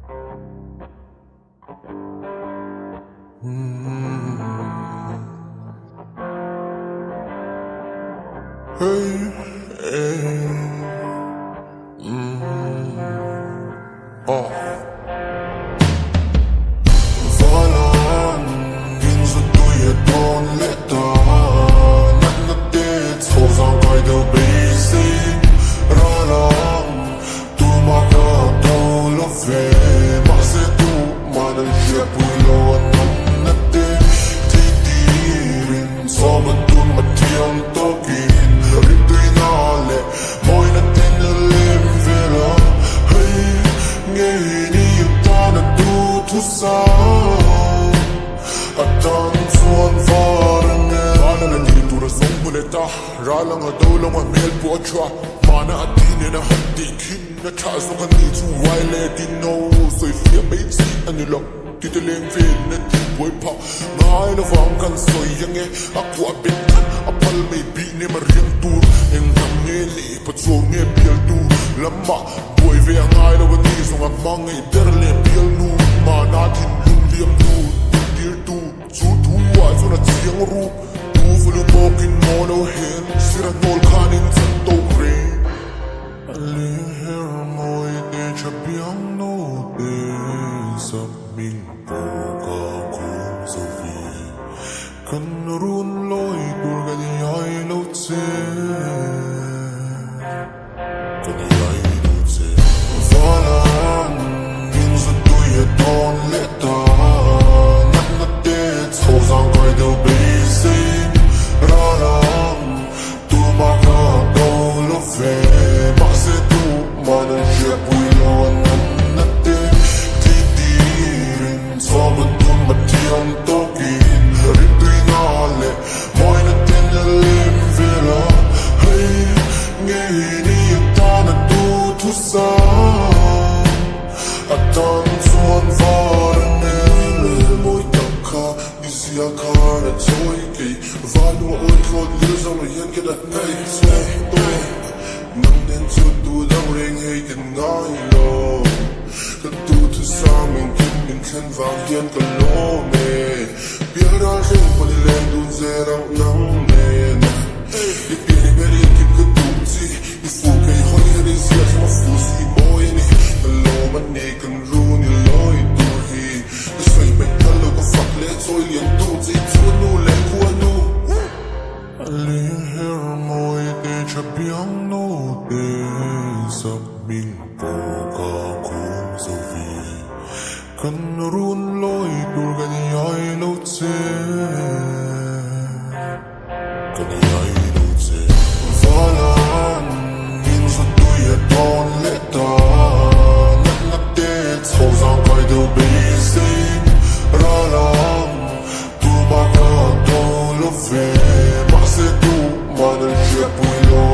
Hey, hey, Falan Ginza duye don leta Natna det Hozan kayda bisi Ralam Tu maka dola fe Mase tu manan shepulo Anam nate Titirin Sama dun matiam tokin Ritui nale Moy natin nalim vela Hey, ngayon iyutana tutusa Atan suan varane Mana na dito na song muleta Ralang adaw lang ang mel po atwa Mana atine na handikin Na chas na kanito Wile dino So if you made see ano lang Titiling fin na tiboy pa Ngaay na vang kan soy yang Ako abit Apal may bini mariang tur Yang nangili Patsong nga biel tu Lama Boy ve ang ngaay na wanis Ang amang ngay derle biel nu Manatin yung liam tu Dear tu Su tuwa So na tiyang ru Tu vulumokin mo no hen Sira nol kanin sa tokre Alihir mo ite Chabiang no de Sa ming poka kong sa vi Kan run loy Kurga di ay lo tse Kan di ay lo tse Falan Ginza duye don leta Natna det Hozan kayda bisi Ralam Tu maka dola fe Mase tu manan shepulo Anam nate Titirin Sama dun matiam tokin Ritui nale Moy natin nalim vela Hey, ngayon iyutana tutusa Atan suan varane Moy takka Isia kara toy kay Valu oy kod Lizam yan kada nay Sway Nang den tutu lang ring hey kan ngay lo Katutu sa amin Kim kan vang yan kalome Biara ring palilang dun zerang nang men Ipini beri kim katuti Ifu kay hoy harin siya sa mafusi boy ni Kaloman ni kan runi loy turhi Isay may talo ka fakle Soy liyan tuti Tunu len kuanu Alihir mo ite Chabiang no de Sa ming poka kong sa vi Kan run loy Kurga di ay lo tse Kan di ay lo tse Falan Ginza duye don leta Natna det Hozan kayda bisi Ralam Tu maka dola fe Mase tu manan shepulo